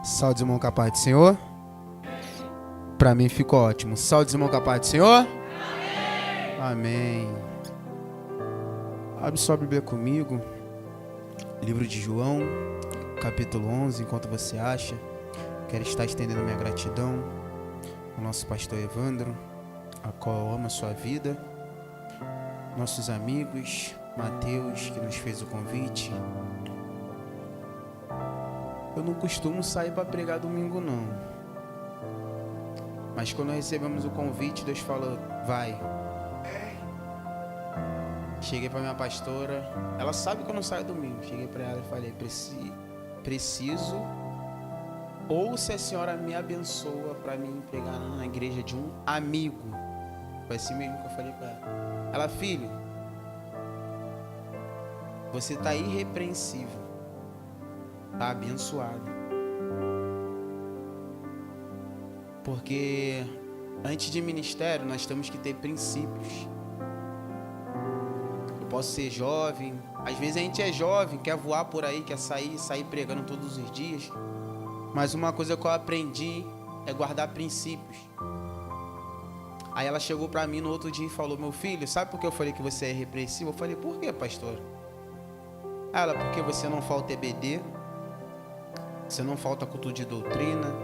Saúde, irmão, com a paz do Senhor. Pra mim ficou ótimo. Saúde, irmão, com a paz do Senhor. Amém. Abre sua Bíblia comigo. Livro de João, capítulo 11. Enquanto você acha, quero estar estendendo minha gratidão ao nosso pastor Evandro, a qual eu amo a sua vida. Nossos amigos, Mateus, que nos fez o convite. Eu não costumo sair para pregar domingo, não. Mas quando recebemos o convite, Deus falou, vai. Cheguei para minha pastora, ela sabe que eu não saio domingo. Cheguei para ela e falei, preciso, ou se a senhora me abençoa para mim pregar na igreja de um amigo. Foi assim mesmo que eu falei para ela. Ela, filho, você está irrepreensível. Está abençoado. Porque antes de ministério nós temos que ter princípios. Eu posso ser jovem, às vezes a gente é jovem, quer voar por aí, quer sair pregando todos os dias. Mas uma coisa que eu aprendi é guardar princípios. Aí ela chegou para mim no outro dia e falou, meu filho, sabe por que eu falei que você é irrepreensível? Eu falei, por que, pastor? Ela, porque você não falta EBD, você não falta culto de doutrina.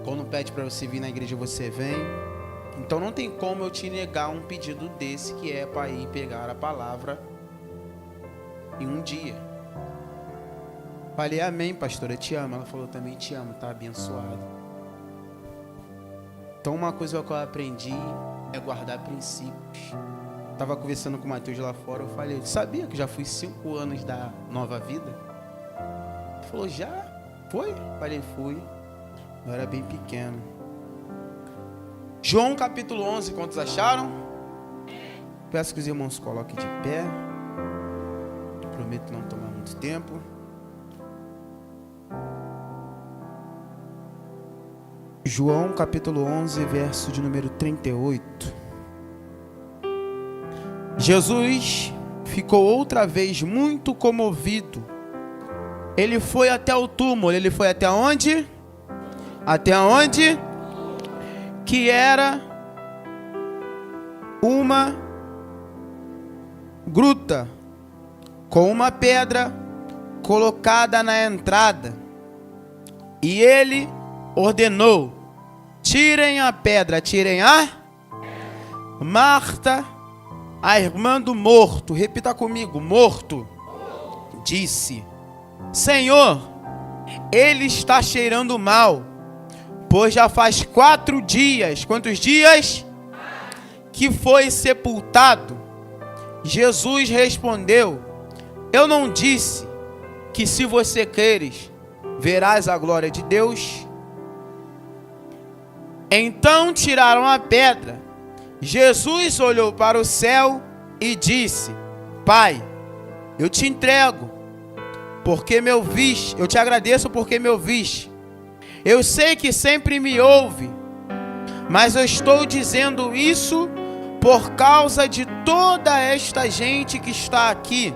Quando pede para você vir na igreja, você vem. Então não tem como eu te negar um pedido desse, que é para ir pegar a palavra em um dia. Falei, amém, pastora, eu te amo. Ela falou, também te amo, tá abençoado. Então uma coisa que eu aprendi é guardar princípios. Estava conversando com o Mateus lá fora, eu falei, sabia que já fui 5 anos da Nova Vida? Ele falou, já? Foi? Falei, fui. Eu era bem pequeno. João capítulo 11, quantos acharam? Peço que os irmãos coloquem de pé. Prometo não tomar muito tempo. João capítulo 11, verso de número 38. Jesus ficou outra vez muito comovido. Ele foi até o túmulo. Ele foi até onde? Até onde? Que era uma gruta com uma pedra colocada na entrada. E ele ordenou: tirem a pedra, tirem a... Marta, a irmã do morto, repita comigo, morto, disse: Senhor, ele está cheirando mal, pois já faz 4 dias, quantos dias? Que foi sepultado. Jesus respondeu: eu não disse que se você queres, verás a glória de Deus? Então tiraram a pedra. Jesus olhou para o céu e disse: Pai, eu te entrego, porque me ouviste, eu te agradeço porque me ouviste. Eu sei que sempre me ouve, mas eu estou dizendo isso por causa de toda esta gente que está aqui,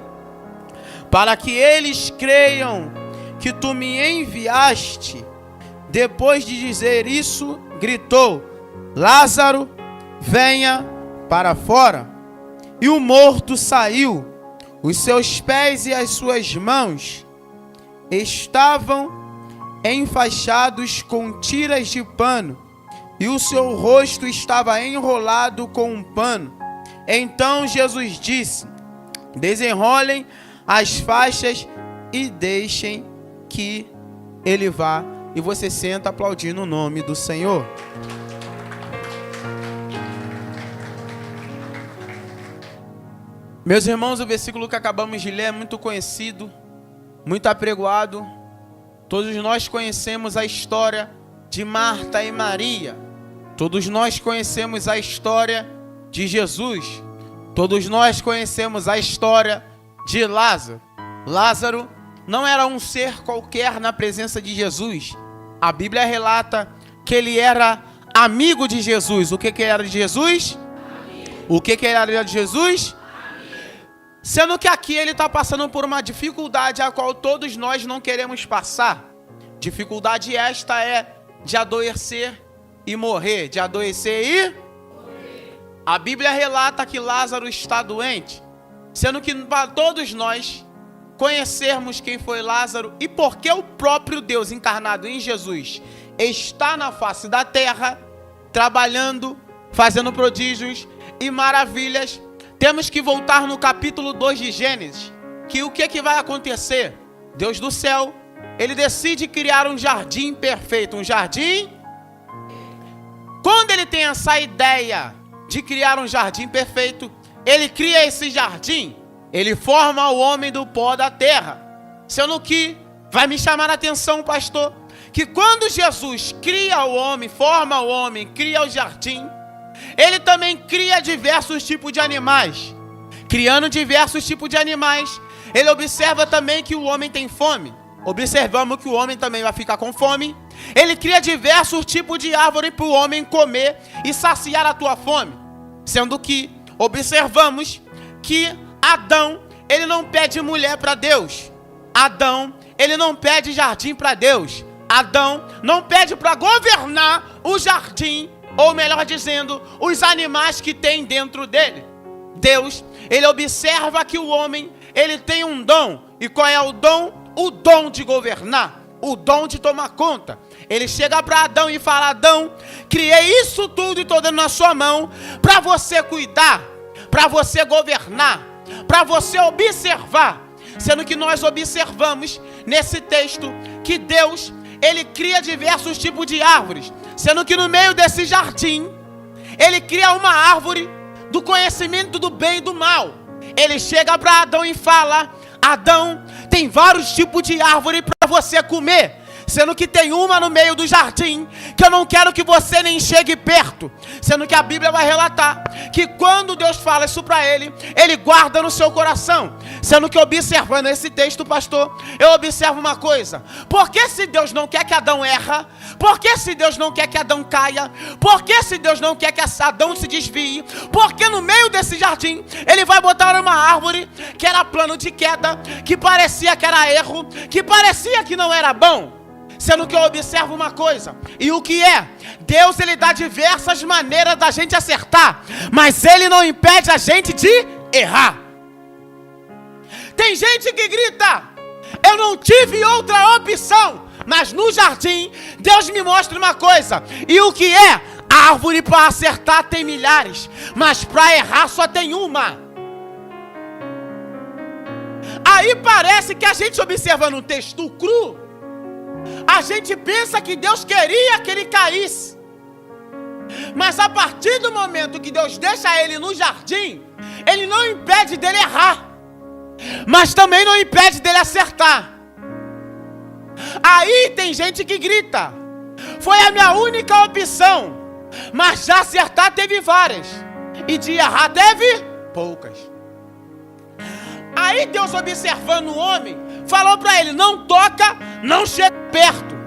para que eles creiam que tu me enviaste. Depois de dizer isso, gritou: Lázaro, venha para fora. E o morto saiu. Os seus pés e as suas mãos estavam enfaixados com tiras de pano, e o seu rosto estava enrolado com um pano. Então Jesus disse: desenrolem as faixas e deixem que ele vá. E você senta aplaudindo o nome do Senhor. Meus irmãos, o versículo que acabamos de ler é muito conhecido, muito apregoado. Todos nós conhecemos a história de Marta e Maria. Todos nós conhecemos a história de Jesus. Todos nós conhecemos a história de Lázaro. Lázaro não era um ser qualquer na presença de Jesus. A Bíblia relata que ele era amigo de Jesus. O que era de Jesus? O que era de Jesus? Sendo que aqui ele está passando por uma dificuldade a qual todos nós não queremos passar. Dificuldade esta é de adoecer e morrer, de adoecer e morrer. A Bíblia relata que Lázaro está doente, sendo que para todos nós conhecermos quem foi Lázaro e porque o próprio Deus encarnado em Jesus está na face da terra, trabalhando, fazendo prodígios e maravilhas, temos que voltar no capítulo 2 de Gênesis, que o que vai acontecer? Deus do céu, ele decide criar um jardim perfeito, um jardim. Quando ele tem essa ideia de criar um jardim perfeito, ele cria esse jardim, ele forma o homem do pó da terra. Sendo que vai me chamar a atenção, pastor, que quando Jesus cria o homem, forma o homem, cria o jardim, ele também cria diversos tipos de animais. Criando diversos tipos de animais, ele observa também que o homem tem fome. Observamos que o homem também vai ficar com fome. Ele cria diversos tipos de árvore para o homem comer e saciar a tua fome. Sendo que observamos que Adão, ele não pede mulher para Deus. Adão, ele não pede jardim para Deus. Adão não pede para governar o jardim, ou melhor dizendo, os animais que tem dentro dele. Deus, ele observa que o homem, ele tem um dom. E qual é o dom? O dom de governar, o dom de tomar conta. Ele chega para Adão e fala: Adão, criei isso tudo e estou dando na sua mão para você cuidar, para você governar, para você observar. Sendo que nós observamos nesse texto que Deus, ele cria diversos tipos de árvores. Sendo que no meio desse jardim, ele cria uma árvore do conhecimento do bem e do mal. Ele chega para Adão e fala: Adão, tem vários tipos de árvore para você comer. Sendo que tem uma no meio do jardim que eu não quero que você nem chegue perto. Sendo que a Bíblia vai relatar que quando Deus fala isso para ele, ele guarda no seu coração. Sendo que observando esse texto, pastor, eu observo uma coisa. Por que se Deus não quer que Adão erra? Por que se Deus não quer que Adão caia? Por que se Deus não quer que Adão se desvie? Porque no meio desse jardim, ele vai botar uma árvore que era plano de queda, que parecia que era erro, que parecia que não era bom. Sendo que eu observo uma coisa, e o que é? Deus, ele dá diversas maneiras da gente acertar, mas ele não impede a gente de errar. Tem gente que grita: eu não tive outra opção. Mas no jardim, Deus me mostra uma coisa, e o que é? A árvore para acertar tem milhares, mas para errar só tem uma. Aí parece que a gente observando um texto cru, a gente pensa que Deus queria que ele caísse. Mas a partir do momento que Deus deixa ele no jardim, ele não impede dele errar, mas também não impede dele acertar. Aí tem gente que grita: foi a minha única opção, mas já acertar teve várias, e de errar teve poucas. Aí Deus, observando o homem, falou para ele: não toca, não chega perto.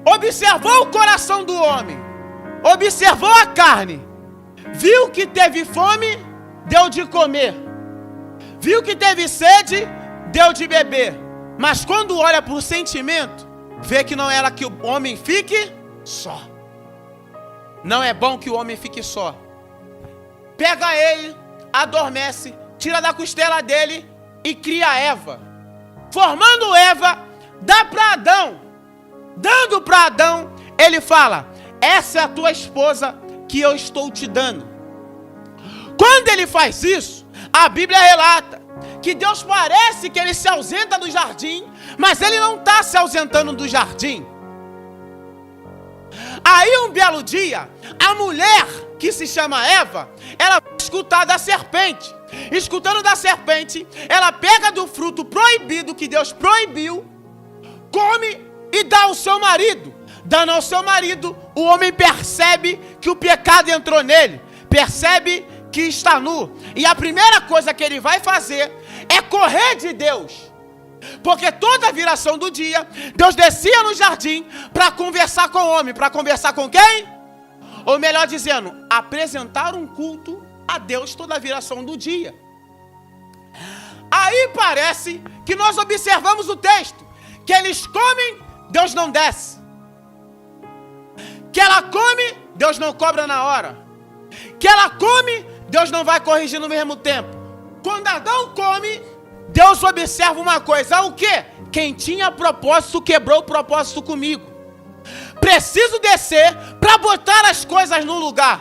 Observou o coração do homem, observou a carne, viu que teve fome, deu de comer, viu que teve sede, deu de beber. Mas quando olha por sentimento, vê que não era que o homem fique só. Não é bom que o homem fique só. Pega ele, adormece, tira da costela dele e cria Eva. Formando Eva, dá para Adão. Dando para Adão, ele fala: essa é a tua esposa que eu estou te dando. Quando ele faz isso, a Bíblia relata que Deus parece que ele se ausenta do jardim, mas ele não está se ausentando do jardim. Aí um belo dia, a mulher que se chama Eva, ela vai escutar da serpente. Escutando da serpente, ela pega do fruto proibido que Deus proibiu, come e dá ao seu marido. Dando ao seu marido, o homem percebe que o pecado entrou nele, percebe que está nu, e a primeira coisa que ele vai fazer é correr de Deus. Porque toda a viração do dia, Deus descia no jardim para conversar com o homem. Para conversar com quem? Ou melhor dizendo, apresentar um culto a Deus toda a viração do dia. Aí parece que nós observamos o texto, que eles comem, Deus não desce. Que ela come, Deus não cobra na hora. Que ela come, Deus não vai corrigir no mesmo tempo. Quando Adão come, Deus observa uma coisa. O quê? Quem tinha propósito quebrou o propósito comigo. Preciso descer para botar as coisas no lugar.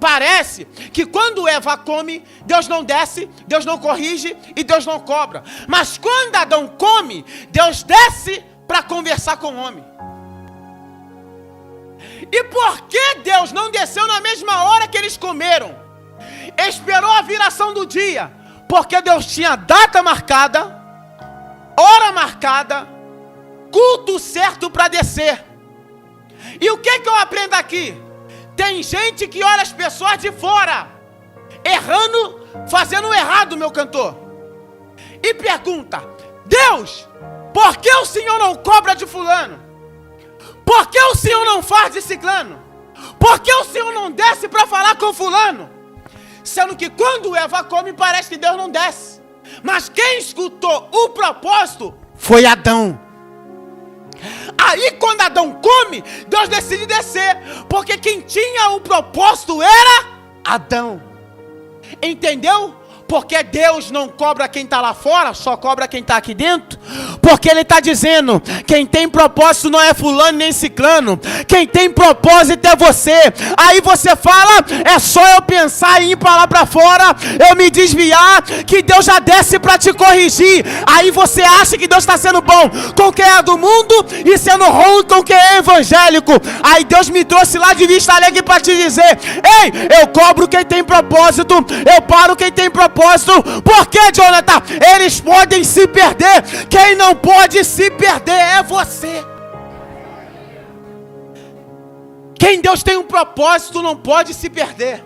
Parece que quando Eva come, Deus não desce, Deus não corrige e Deus não cobra. Mas quando Adão come, Deus desce para conversar com o homem. E por que Deus não desceu na mesma hora que eles comeram? Esperou a viração do dia. Porque Deus tinha data marcada, hora marcada, culto certo para descer. E o que eu aprendo aqui? Tem gente que olha as pessoas de fora, errando, fazendo errado, meu cantor. E pergunta: Deus, por que o Senhor não cobra de fulano? Por que o Senhor não faz de ciclano? Por que o Senhor não desce para falar com fulano? Sendo que quando Eva come, parece que Deus não desce. Mas quem escutou o propósito foi Adão. Aí quando Adão come, Deus decide descer. Porque quem tinha o propósito era Adão. Entendeu? Porque Deus não cobra quem está lá fora, só cobra quem está aqui dentro. Porque Ele está dizendo, quem tem propósito não é fulano nem ciclano. Quem tem propósito é você. Aí você fala, é só eu pensar em ir para lá para fora, eu me desviar, que Deus já desce para te corrigir. Aí você acha que Deus está sendo bom com quem é do mundo e sendo ruim com quem é evangélico. Aí Deus me trouxe lá de Vista Alegre para te dizer, ei, eu cobro quem tem propósito, eu paro quem tem propósito. Por que, Jonathan? Eles podem se perder. Quem não pode se perder é você. Quem Deus tem um propósito não pode se perder.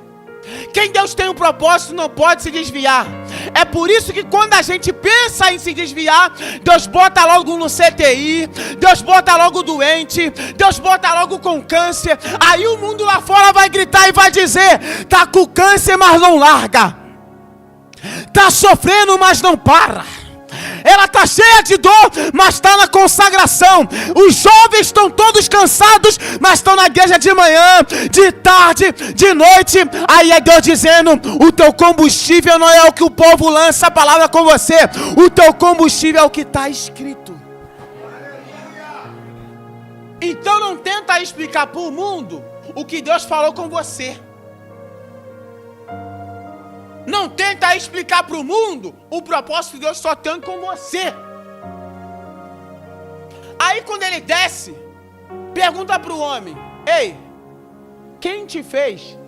Quem Deus tem um propósito não pode se desviar. É por isso que quando a gente pensa em se desviar, Deus bota logo no CTI, Deus bota logo doente, Deus bota logo com câncer. Aí o mundo lá fora vai gritar e vai dizer, tá com câncer mas não larga. Está sofrendo, mas não para. Ela está cheia de dor, mas está na consagração. Os jovens estão todos cansados, mas estão na igreja de manhã, de tarde, de noite. Aí é Deus dizendo, o teu combustível não é o que o povo lança a palavra com você. O teu combustível é o que está escrito. Então não tenta explicar para o mundo o que Deus falou com você. Não tenta explicar para o mundo o propósito que Deus só tem com você. Aí quando ele desce, pergunta para o homem, ei, quem te fez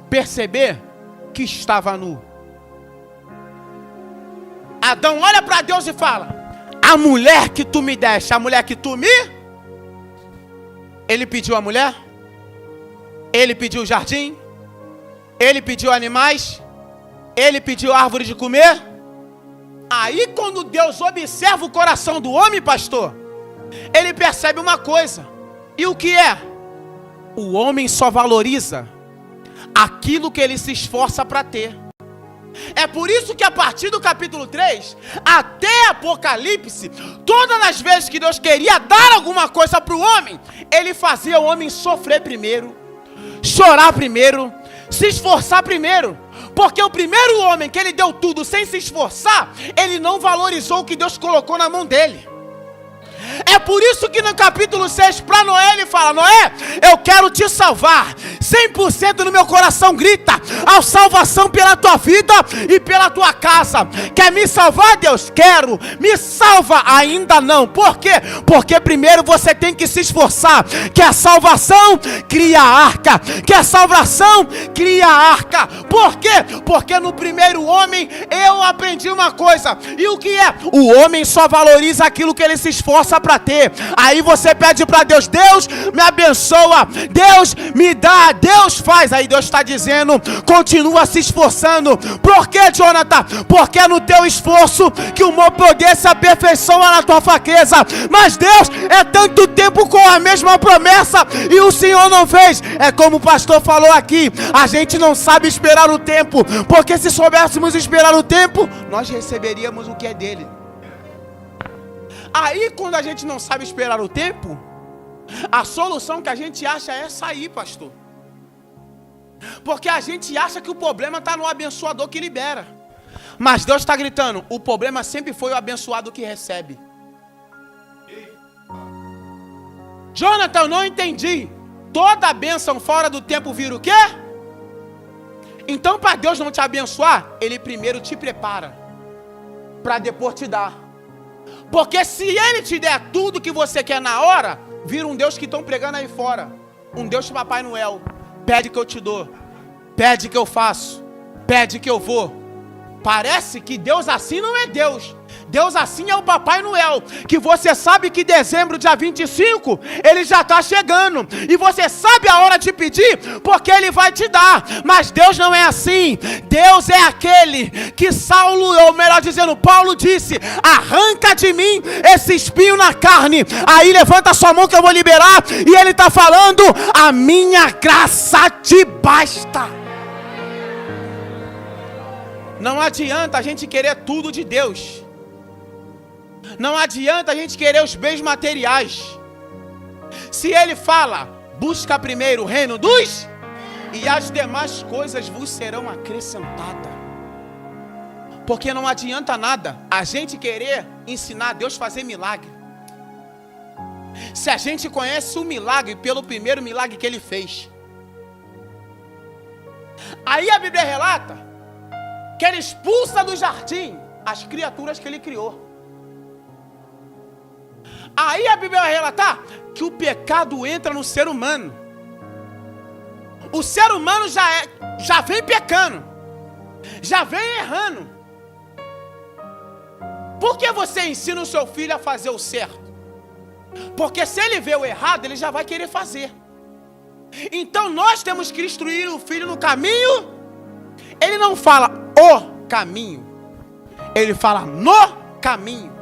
perceber que estava nu? Adão olha para Deus e fala, a mulher que tu me deste, a mulher que tu me... Ele pediu a mulher? Ele pediu o jardim? Ele pediu animais? Ele pediu árvore de comer? Aí quando Deus observa o coração do homem, pastor, ele percebe uma coisa. E o que é? O homem só valoriza aquilo que ele se esforça para ter. É por isso que a partir do capítulo 3 até Apocalipse, todas as vezes que Deus queria dar alguma coisa para o homem, ele fazia o homem sofrer primeiro, chorar primeiro, se esforçar primeiro. Porque o primeiro homem que ele deu tudo sem se esforçar, ele não valorizou o que Deus colocou na mão dele. É por isso que no capítulo 6 para Noé ele fala, Noé, eu quero te salvar. 100% no meu coração grita, a salvação pela tua vida e pela tua casa. Quer me salvar, Deus? Quero. Me salva? Ainda não. Por quê? Porque primeiro você tem que se esforçar. Que a salvação cria a arca. Que a salvação cria a arca. Por quê? Porque no primeiro homem eu aprendi uma coisa. E o que é? O homem só valoriza aquilo que ele se esforça para ter. Aí você pede para Deus, Deus me abençoa, Deus me dá, Deus faz. Aí Deus está dizendo, continua se esforçando. Por que, Jonathan? Porque é no teu esforço que o meu poder se aperfeiçoa na tua fraqueza. Mas Deus é tanto tempo com a mesma promessa e o Senhor não fez. É como o pastor falou aqui, a gente não sabe esperar o tempo, porque se soubéssemos esperar o tempo, nós receberíamos o que é dele. Aí, quando a gente não sabe esperar o tempo, a solução que a gente acha é sair, pastor. Porque a gente acha que o problema está no abençoador que libera. Mas Deus está gritando, o problema sempre foi o abençoado que recebe. Jonathan, eu não entendi. Toda a bênção fora do tempo vira o quê? Então, para Deus não te abençoar, Ele primeiro te prepara, para depois te dar. Porque se Ele te der tudo que você quer na hora, vira um Deus que estão pregando aí fora. Um Deus de Papai Noel. Pede que eu te dou. Pede que eu faço. Pede que eu vou. Parece que Deus assim não é Deus. Deus assim é o Papai Noel, que você sabe que dezembro, dia 25, ele já está chegando, e você sabe a hora de pedir, porque ele vai te dar. Mas Deus não é assim. Deus é aquele que Saulo, ou melhor dizendo, Paulo disse, arranca de mim esse espinho na carne. Aí levanta sua mão que eu vou liberar, e ele está falando, a minha graça te basta. Não adianta a gente querer tudo de Deus. Não adianta a gente querer os bens materiais. Se Ele fala, busca primeiro o reino dos, e as demais coisas vos serão acrescentadas. Porque não adianta nada a gente querer ensinar Deus a fazer milagre, se a gente conhece o milagre pelo primeiro milagre que Ele fez. Aí a Bíblia relata que Ele expulsa do jardim as criaturas que Ele criou. Aí a Bíblia vai relatar que o pecado entra no ser humano. O ser humano já vem pecando, já vem errando. Por que você ensina o seu filho a fazer o certo? Porque se ele vê o errado, ele já vai querer fazer. Então nós temos que instruir o filho no caminho. Ele não fala o caminho, ele fala no caminho.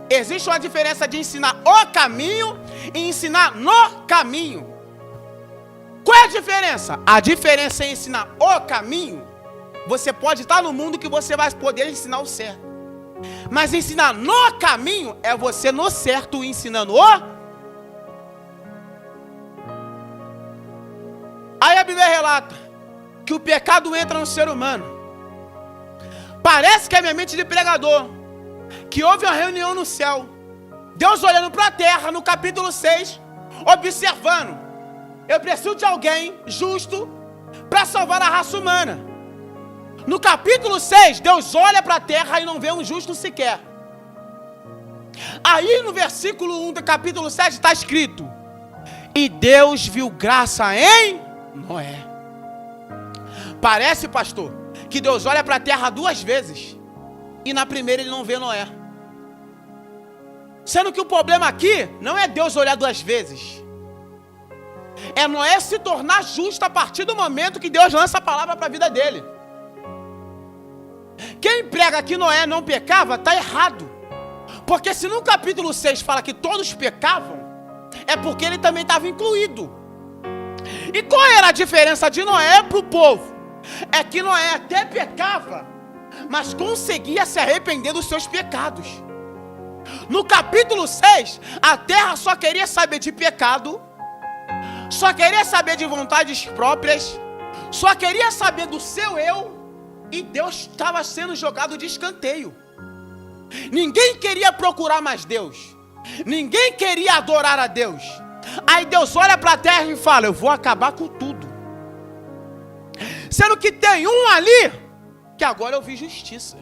Existe uma diferença de ensinar o caminho e ensinar no caminho. Qual é a diferença? A diferença é ensinar o caminho. Você pode estar no mundo que você vai poder ensinar o certo. Mas ensinar no caminho é você no certo ensinando o. Aí a Bíblia relata que o pecado entra no ser humano. Parece que é minha mente de pregador, que houve uma reunião no céu, Deus olhando para a terra no capítulo 6, observando, eu preciso de alguém justo para salvar a raça humana. No capítulo 6, Deus olha para a terra e não vê um justo sequer. Aí no versículo 1 do capítulo 7 está escrito, e Deus viu graça em Noé. Parece, pastor, que Deus olha para a terra 2 vezes, e na primeira ele não vê Noé. Sendo que o problema aqui não é Deus olhar 2 vezes. É Noé se tornar justo a partir do momento que Deus lança a palavra para a vida dele. Quem prega que Noé não pecava, está errado. Porque se no capítulo 6 fala que todos pecavam, é porque ele também estava incluído. E qual era a diferença de Noé para o povo? É que Noé até pecava, mas conseguia se arrepender dos seus pecados. No capítulo 6, a terra só queria saber de pecado, só queria saber de vontades próprias, só queria saber do seu eu, e Deus estava sendo jogado de escanteio. Ninguém queria procurar mais Deus, ninguém queria adorar a Deus. Aí Deus olha para a terra e fala, eu vou acabar com tudo. Sendo que tem um ali, que agora eu vi justiça.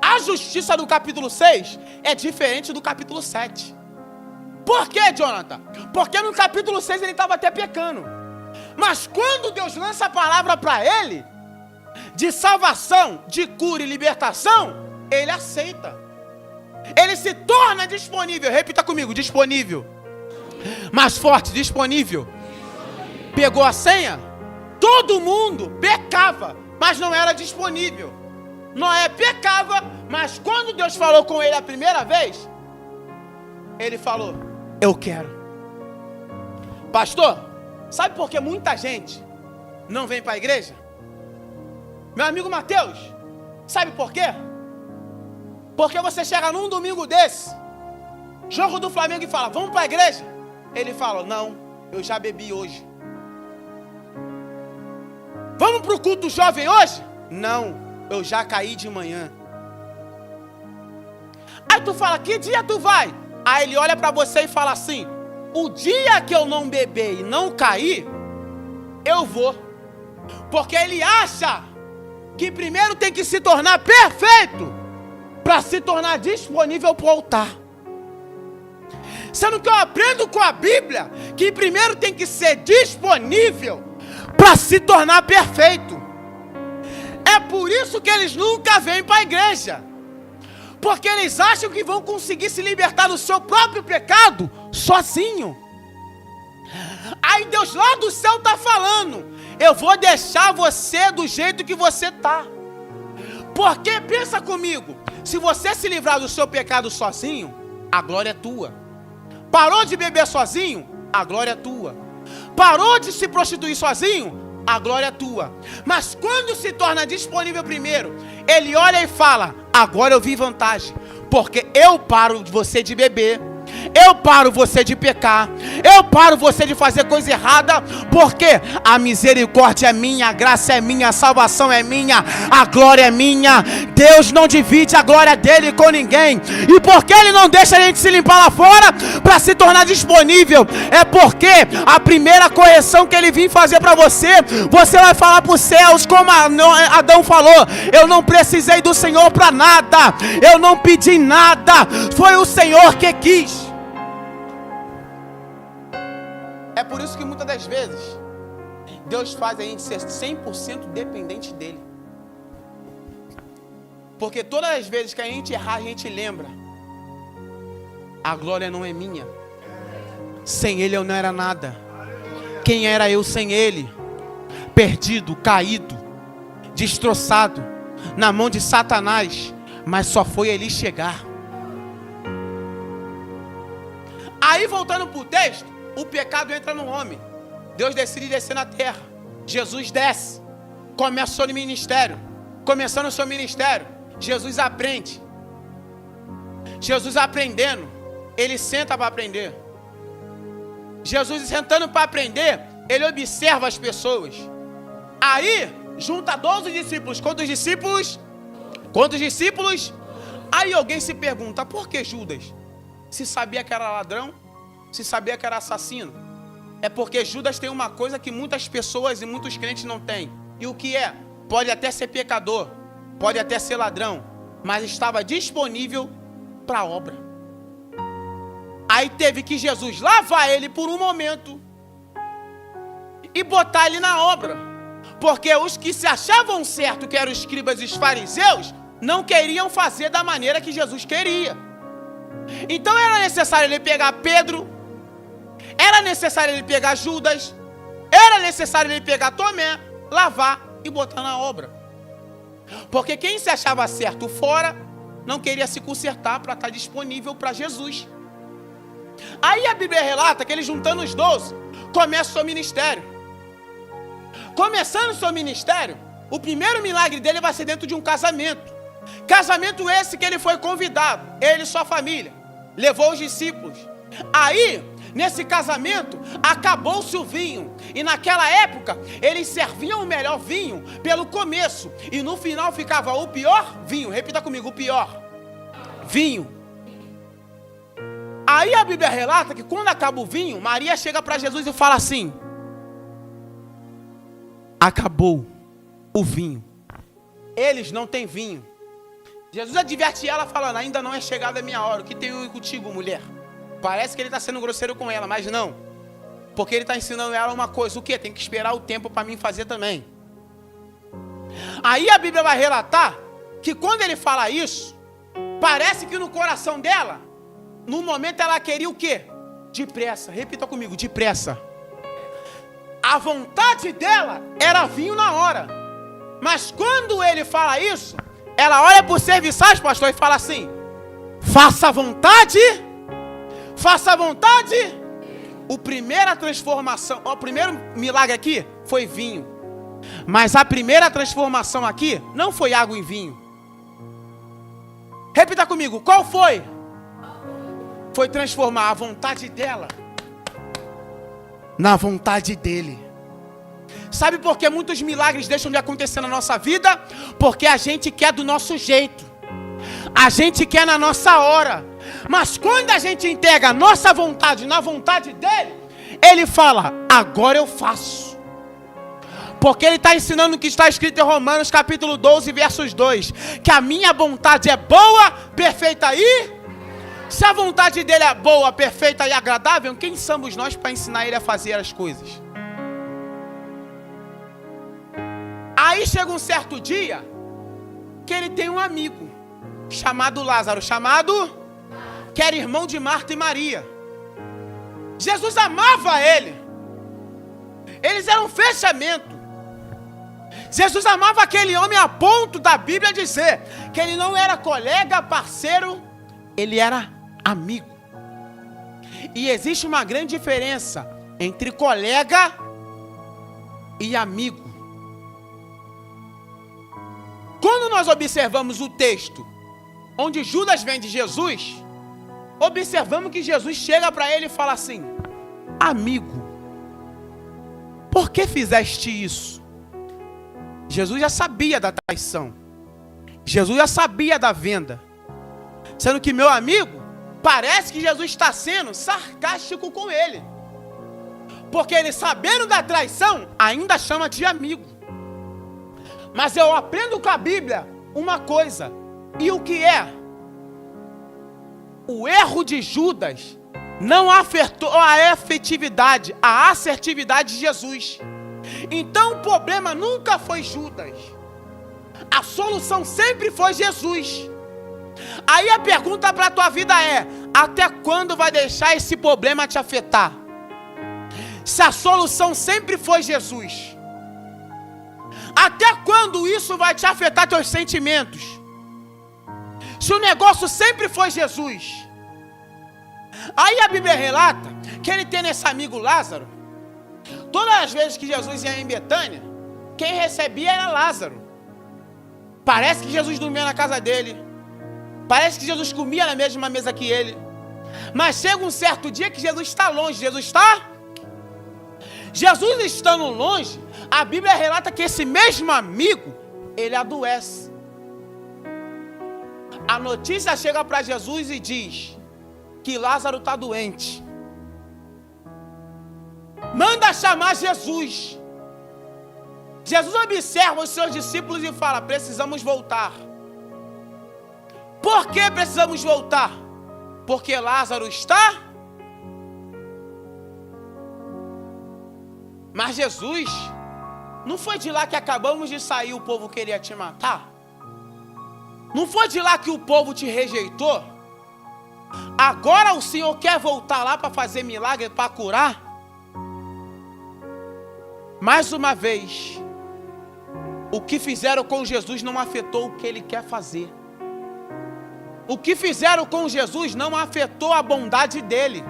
A justiça do capítulo 6 é diferente do capítulo 7. Por quê, Jonathan? Porque no capítulo 6 ele estava até pecando. Mas quando Deus lança a palavra para ele, de salvação, de cura e libertação, ele aceita. Ele se torna disponível. Repita comigo, disponível. Mais forte, disponível. Pegou a senha? Todo mundo pecava, mas não era disponível. Noé pecava, mas quando Deus falou com ele a primeira vez, ele falou, eu quero. Pastor, sabe por que muita gente não vem para a igreja? Meu amigo Mateus, sabe por quê? Porque você chega num domingo desse, jogo do Flamengo, e fala, vamos para a igreja? Ele fala, não, eu já bebi hoje. Vamos para o culto jovem hoje? Não, eu já caí de manhã. Aí tu fala, que dia tu vai? Aí ele olha para você e fala assim, o dia que eu não beber e não cair, eu vou. Porque ele acha que primeiro tem que se tornar perfeito para se tornar disponível para o altar. Sendo que eu aprendo com a Bíblia que primeiro tem que ser disponível para se tornar perfeito. É por isso que eles nunca vêm para a igreja. Porque eles acham que vão conseguir se libertar do seu próprio pecado sozinho. Aí Deus lá do céu está falando, eu vou deixar você do jeito que você está. Porque, pensa comigo, se você se livrar do seu pecado sozinho, a glória é tua. Parou de beber sozinho, a glória é tua. Parou de se prostituir sozinho, a glória é tua. Mas quando se torna disponível primeiro, ele olha e fala, agora eu vi vantagem, porque eu paro você de beber, eu paro você de pecar, eu paro você de fazer coisa errada, porque a misericórdia é minha, a graça é minha, a salvação é minha, a glória é minha. Deus não divide a glória dele com ninguém. E porque ele não deixa a gente se limpar lá fora para se tornar disponível, é porque a primeira correção que ele vir fazer para você, você vai falar para os céus, como Adão falou, eu não precisei do Senhor para nada, eu não pedi nada, foi o Senhor que quis. É por isso que muitas das vezes Deus faz a gente ser 100% dependente dele. Porque todas as vezes que a gente errar, a gente lembra, a glória não é minha, sem ele eu não era nada. Quem era eu sem ele? Perdido, caído, destroçado, na mão de Satanás. Mas só foi ele chegar. Aí voltando para o texto, o pecado entra no homem. Deus decide descer na terra. Jesus desce. Começa o seu ministério. Começando o seu ministério, Jesus aprende. Jesus aprendendo, ele senta para aprender. Jesus sentando para aprender, ele observa as pessoas. Aí, junta 12 discípulos. Quantos discípulos? Quantos discípulos? Aí alguém se pergunta, por que Judas? Se sabia que era ladrão? Se sabia que era assassino? É porque Judas tem uma coisa que muitas pessoas e muitos crentes não têm. E o que é? Pode até ser pecador, pode até ser ladrão, mas estava disponível para a obra. Aí teve que Jesus lavar ele por um momento e botar ele na obra. Porque os que se achavam certo, que eram os escribas e os fariseus, não queriam fazer da maneira que Jesus queria. Então era necessário ele pegar Pedro, era necessário ele pegar Judas, era necessário ele pegar Tomé, lavar e botar na obra. Porque quem se achava certo fora, não queria se consertar para estar disponível para Jesus. Aí a Bíblia relata que ele, juntando os 12, começa o seu ministério. Começando o seu ministério, o primeiro milagre dele vai ser dentro de um casamento. Casamento esse que ele foi convidado, ele e sua família, levou os discípulos. Aí, nesse casamento, acabou-se o vinho. E naquela época, eles serviam o melhor vinho pelo começo. E no final ficava o pior vinho. Repita comigo, o pior vinho. Aí a Bíblia relata que quando acaba o vinho, Maria chega para Jesus e fala assim, acabou o vinho. Eles não têm vinho. Jesus adverte ela falando, ainda não é chegada a minha hora. O que tenho contigo, mulher? Parece que ele está sendo grosseiro com ela, mas não. Porque ele está ensinando ela uma coisa. O quê? Tem que esperar o tempo para mim fazer também. Aí a Bíblia vai relatar que quando ele fala isso, parece que no coração dela, no momento ela queria o quê? Depressa. Repita comigo, depressa. A vontade dela era vinho na hora. Mas quando ele fala isso, ela olha para os serviçais, pastor, e fala assim, faça a vontade. Faça a vontade. O primeira transformação, o primeiro milagre aqui foi vinho. Mas a primeira transformação aqui não foi água em vinho. Repita comigo, qual foi? Foi transformar a vontade dela na vontade dele. Sabe por que muitos milagres deixam de acontecer na nossa vida? Porque a gente quer do nosso jeito. A gente quer na nossa hora. Mas quando a gente entrega a nossa vontade na vontade dele, ele fala, agora eu faço. Porque ele está ensinando o que está escrito em Romanos capítulo 12, versos 2. Que a minha vontade é boa, perfeita e... Se a vontade dele é boa, perfeita e agradável, quem somos nós para ensinar ele a fazer as coisas? Aí chega um certo dia que ele tem um amigo chamado Lázaro, que era irmão de Marta e Maria. Jesus amava ele. Eles eram um fechamento. Jesus amava aquele homem a ponto da Bíblia dizer que ele não era colega, parceiro, ele era amigo. E existe uma grande diferença entre colega e amigo. Quando nós observamos o texto onde Judas vende Jesus, observamos que Jesus chega para ele e fala assim, amigo, por que fizeste isso? Jesus já sabia da traição. Jesus já sabia da venda. Sendo que meu amigo, parece que Jesus está sendo sarcástico com ele. Porque ele, sabendo da traição, ainda chama de amigo. Mas eu aprendo com a Bíblia uma coisa. E o que é? O erro de Judas não afetou a efetividade, a assertividade de Jesus. Então o problema nunca foi Judas. A solução sempre foi Jesus. Aí a pergunta para a tua vida é, até quando vai deixar esse problema te afetar? Se a solução sempre foi Jesus, até quando isso vai te afetar teus sentimentos? Se o negócio sempre foi Jesus. Aí a Bíblia relata que ele tem esse amigo Lázaro. Todas as vezes que Jesus ia em Betânia, quem recebia era Lázaro. Parece que Jesus dormia na casa dele. Parece que Jesus comia na mesma mesa que ele. Mas chega um certo dia que Jesus está longe. Jesus estando longe, a Bíblia relata que esse mesmo amigo, ele adoece. A notícia chega para Jesus e diz que Lázaro está doente. Manda chamar Jesus. Jesus observa os seus discípulos e fala, precisamos voltar. Por que precisamos voltar? Porque Lázaro está... Mas Jesus, não foi de lá que acabamos de sair, o povo queria te matar? Não foi de lá que o povo te rejeitou? Agora o Senhor quer voltar lá para fazer milagre, para curar? Mais uma vez, o que fizeram com Jesus não afetou o que Ele quer fazer. O que fizeram com Jesus não afetou a bondade dEle.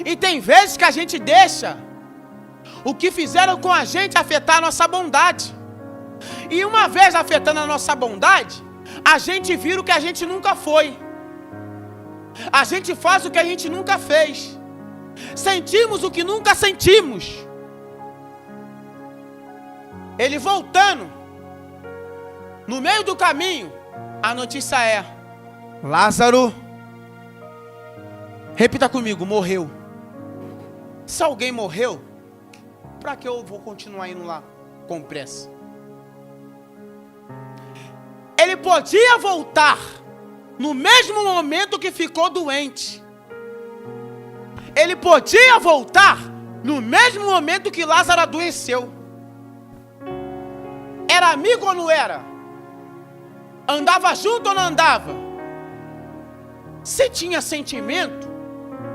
E tem vezes que a gente deixa o que fizeram com a gente afetar a nossa bondade. E uma vez afetando a nossa bondade, a gente vira o que a gente nunca foi. A gente faz o que a gente nunca fez. Sentimos o que nunca sentimos. Ele voltando, no meio do caminho, a notícia é: Lázaro, repita comigo, morreu. Se alguém morreu, para que eu vou continuar indo lá com pressa? Ele podia voltar no mesmo momento que ficou doente. Ele podia voltar no mesmo momento que Lázaro adoeceu. Era amigo ou não era? Andava junto ou não andava? Se tinha sentimento,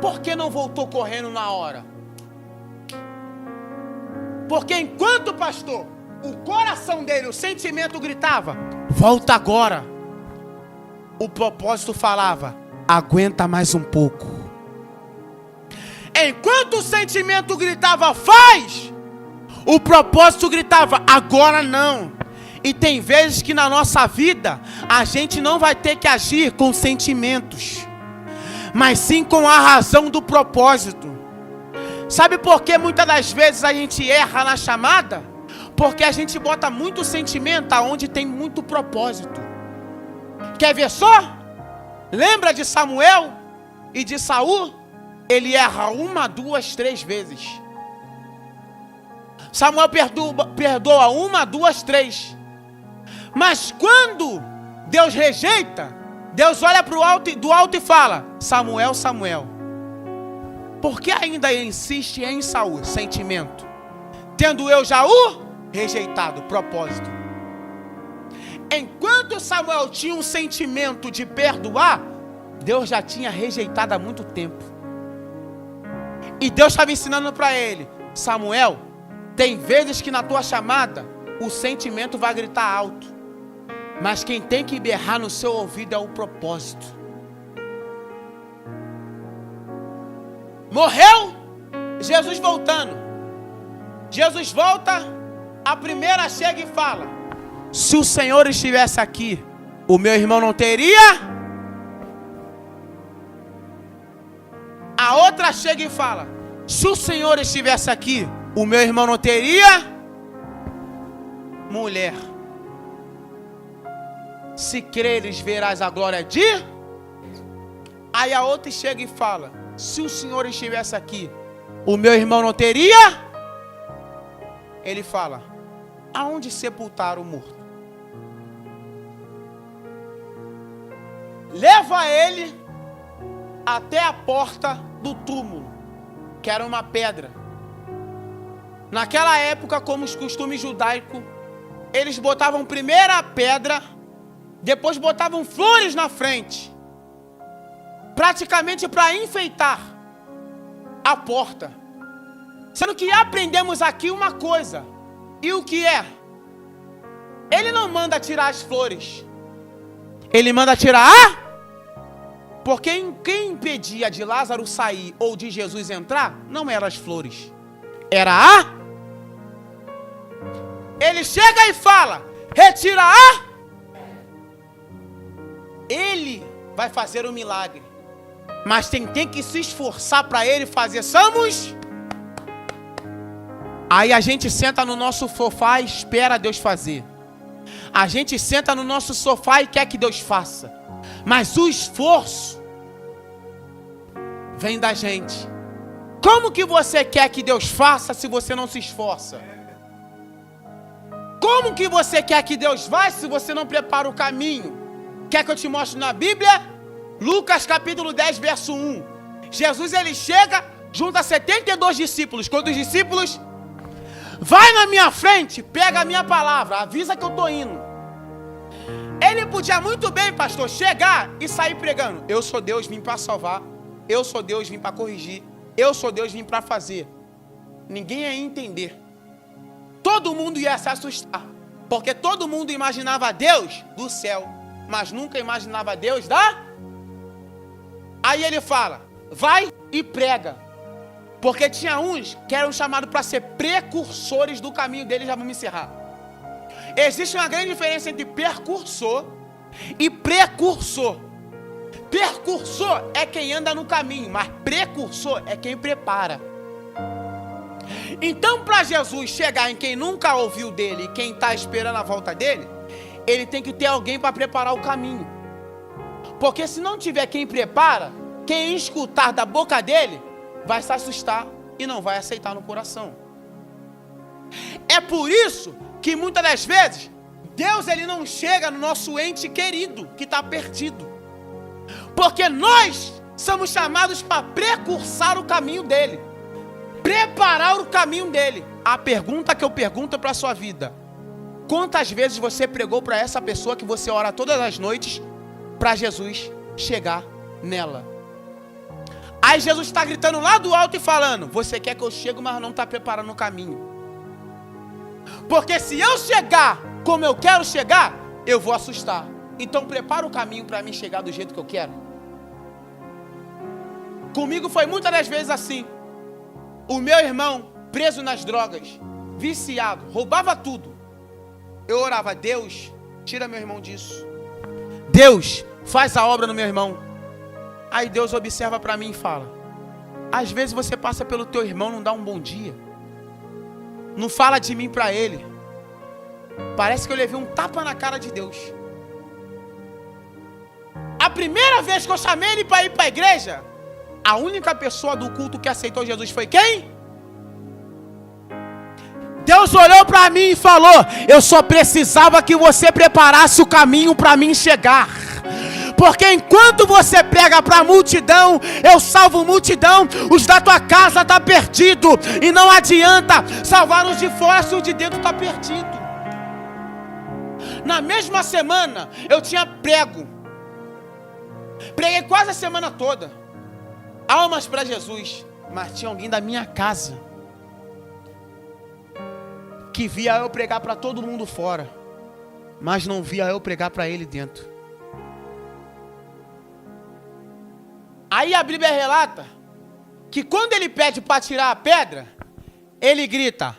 por que não voltou correndo na hora? Porque enquanto, pastor, o coração dele, o sentimento gritava, volta agora, o propósito falava, aguenta mais um pouco. Enquanto o sentimento gritava, faz, o propósito gritava, agora não. E tem vezes que na nossa vida a gente não vai ter que agir com sentimentos, mas sim com a razão do propósito. Sabe por que muitas das vezes a gente erra na chamada? Porque a gente bota muito sentimento aonde tem muito propósito. Quer ver só? Lembra de Samuel e de Saul? Ele erra 1, 2, 3 vezes. Samuel perdoa 1, 2, 3. Mas quando Deus rejeita, Deus olha do alto e fala: Samuel, Samuel, por que ainda insiste em Saul? Sentimento. Tendo eu já o rejeitado, propósito. Enquanto Samuel tinha um sentimento de perdoar, Deus já tinha rejeitado há muito tempo. E Deus estava ensinando para ele: Samuel, tem vezes que na tua chamada o sentimento vai gritar alto, mas quem tem que berrar no seu ouvido é o propósito. Morreu, Jesus voltando. Jesus volta, a primeira chega e fala: se o Senhor estivesse aqui, o meu irmão não teria. A outra chega e fala: se o Senhor estivesse aqui, o meu irmão não teria mulher. Se creres, verás a glória de. Aí a outra chega e fala: se o Senhor estivesse aqui, o meu irmão não teria. Ele fala: aonde sepultar o morto? Leva ele até a porta do túmulo, que era uma pedra. Naquela época, como os costumes judaicos, eles botavam primeiro a pedra, depois botavam flores na frente, praticamente para enfeitar a porta. Sendo que aprendemos aqui uma coisa. E o que é? Ele não manda tirar as flores, ele manda tirar a. Porque quem impedia de Lázaro sair ou de Jesus entrar não eram as flores, era a. Ele chega e fala: retira a. Ele vai fazer o milagre, mas tem que se esforçar para ele fazer. Somos. Aí a gente senta no nosso sofá e espera Deus fazer. A gente senta no nosso sofá e quer que Deus faça. Mas o esforço vem da gente. Como que você quer que Deus faça se você não se esforça? Como que você quer que Deus vá se você não prepara o caminho? Quer que eu te mostre na Bíblia? Lucas capítulo 10, verso 1. Jesus ele chega, junta 72 discípulos. Quando os discípulos: vai na minha frente, pega a minha palavra, avisa que eu estou indo. Ele podia muito bem, pastor, chegar e sair pregando: eu sou Deus, vim para salvar. Eu sou Deus, vim para corrigir. Eu sou Deus, vim para fazer. Ninguém ia entender. Todo mundo ia se assustar, porque todo mundo imaginava Deus do céu, mas nunca imaginava Deus da. Aí ele fala: vai e prega. Porque tinha uns que eram chamados para ser precursores do caminho dele. Já vamos encerrar. Existe uma grande diferença entre percursor e precursor. Percursor é quem anda no caminho, mas precursor é quem prepara. Então, para Jesus chegar em quem nunca ouviu dele e quem está esperando a volta dele, ele tem que ter alguém para preparar o caminho. Porque se não tiver quem prepara, quem escutar da boca dele vai se assustar e não vai aceitar no coração. É por isso que muitas das vezes Deus ele não chega no nosso ente querido que está perdido. Porque nós somos chamados para precursar o caminho dele, preparar o caminho dele. A pergunta que eu pergunto para a sua vida: quantas vezes você pregou para essa pessoa que você ora todas as noites para Jesus chegar nela? Aí Jesus está gritando lá do alto e falando: você quer que eu chegue, mas não está preparando o caminho. Porque se eu chegar como eu quero chegar, eu vou assustar. Então prepara o caminho para mim chegar do jeito que eu quero. Comigo foi muitas das vezes assim. O meu irmão preso nas drogas, viciado, roubava tudo. eu orava: Deus, tira meu irmão disso. Deus, faz a obra no meu irmão. Aí Deus observa para mim e fala: às vezes você passa pelo teu irmão, não dá um bom dia, não fala de mim para ele. Parece que eu levei um tapa na cara de Deus. A primeira vez que eu chamei ele para ir para a igreja, a única pessoa do culto que aceitou Jesus foi quem? Deus olhou para mim e falou: eu só precisava que você preparasse o caminho para mim chegar. Porque enquanto você prega para a multidão, eu salvo multidão, os da tua casa estão perdidos. E não adianta salvar os de fora se os de dentro estão perdidos. Na mesma semana, eu tinha preguei quase a semana toda, almas para Jesus. Mas tinha alguém da minha casa que via eu pregar para todo mundo fora, mas não via eu pregar para ele dentro. Aí a Bíblia relata que quando ele pede para tirar a pedra, ele grita: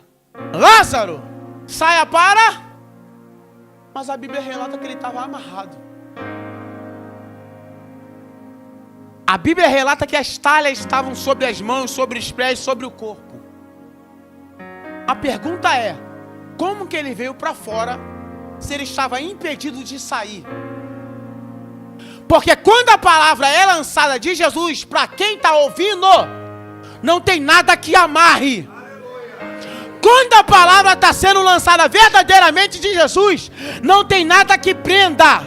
Lázaro, saia para... Mas a Bíblia relata que ele estava amarrado. A Bíblia relata que as talhas estavam sobre as mãos, sobre os pés, sobre o corpo. A pergunta é: como que ele veio para fora se ele estava impedido de sair? Porque quando a palavra é lançada de Jesus, para quem está ouvindo, não tem nada que amarre. Quando a palavra está sendo lançada verdadeiramente de Jesus, não tem nada que prenda.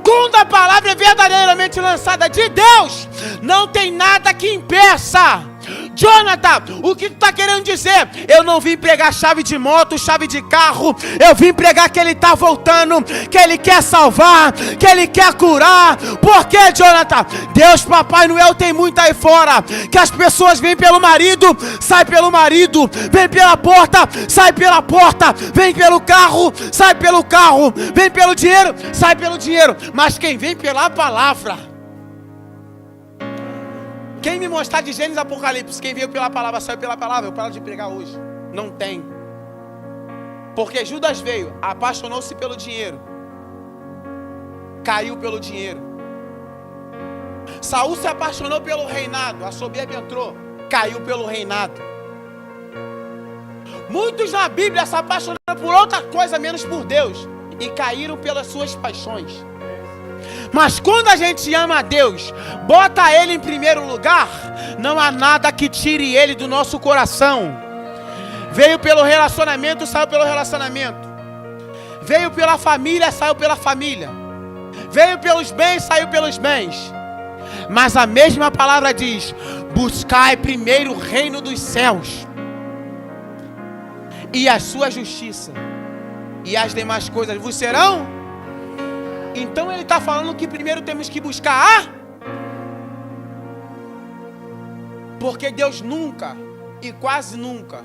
Quando a palavra é verdadeiramente lançada de Deus, não tem nada que impeça. Jonathan, o que tu está querendo dizer? Eu não vim pregar chave de moto, chave de carro. Eu vim pregar que ele está voltando, que ele quer salvar, que ele quer curar. Por quê, Jonathan? Deus Papai Noel tem muito aí fora, que as pessoas vêm pelo marido, sai pelo marido, vem pela porta, sai pela porta, vem pelo carro, sai pelo carro, vem pelo dinheiro, sai pelo dinheiro. Mas quem vem pela palavra, quem me mostrar de Gênesis Apocalipse, quem veio pela palavra, saiu pela palavra, eu paro de pregar hoje. Não tem. Porque Judas veio, apaixonou-se pelo dinheiro, caiu pelo dinheiro. Saul se apaixonou pelo reinado, a soberba entrou, caiu pelo reinado. Muitos na Bíblia se apaixonaram por outra coisa menos por Deus e caíram pelas suas paixões. Mas quando a gente ama a Deus, bota Ele em primeiro lugar, não há nada que tire Ele do nosso coração. Veio pelo relacionamento, saiu pelo relacionamento. Veio pela família, saiu pela família. Veio pelos bens, saiu pelos bens. Mas a mesma palavra diz: buscai primeiro o reino dos céus e a sua justiça, e as demais coisas vos serão. Então ele está falando que primeiro temos que buscar porque Deus nunca e quase nunca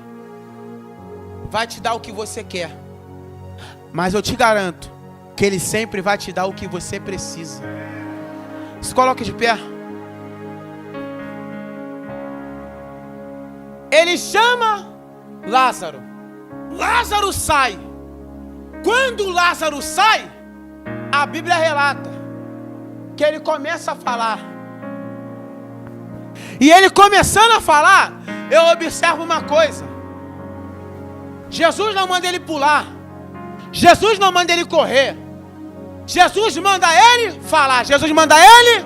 vai te dar o que você quer, mas eu te garanto que Ele sempre vai te dar o que você precisa. Se coloque de pé. Ele chama Lázaro. Lázaro sai. Quando Lázaro sai, a Bíblia relata que ele começa a falar. E ele começando a falar, eu observo uma coisa. Jesus não manda ele pular. Jesus não manda ele correr. Jesus manda ele falar. Jesus manda ele.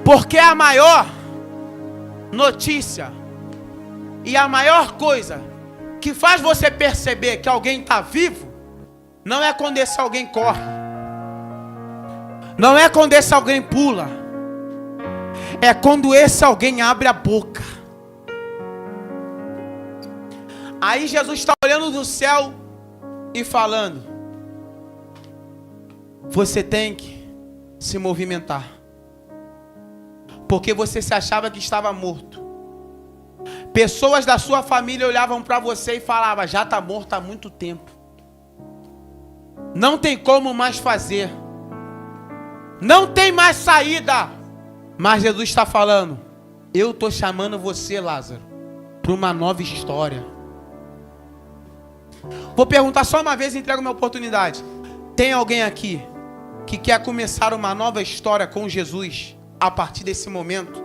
Porque a maior notícia e a maior coisa que faz você perceber que alguém está vivo não é quando esse alguém corre, não é quando esse alguém pula, é quando esse alguém abre a boca. Aí Jesus está olhando do céu e falando: você tem que se movimentar, porque você se achava que estava morto. Pessoas da sua família olhavam para você e falavam: já está morto há muito tempo, não tem como mais fazer, não tem mais saída. Mas Jesus está falando: eu estou chamando você, Lázaro, para uma nova história. Vou perguntar só uma vez e entrego minha oportunidade. Tem alguém aqui que quer começar uma nova história com Jesus a partir desse momento?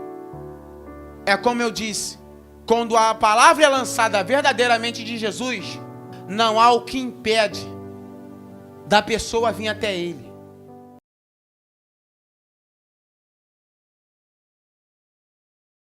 É como eu disse, quando a palavra é lançada verdadeiramente de Jesus, não há o que impede da pessoa vir até Ele.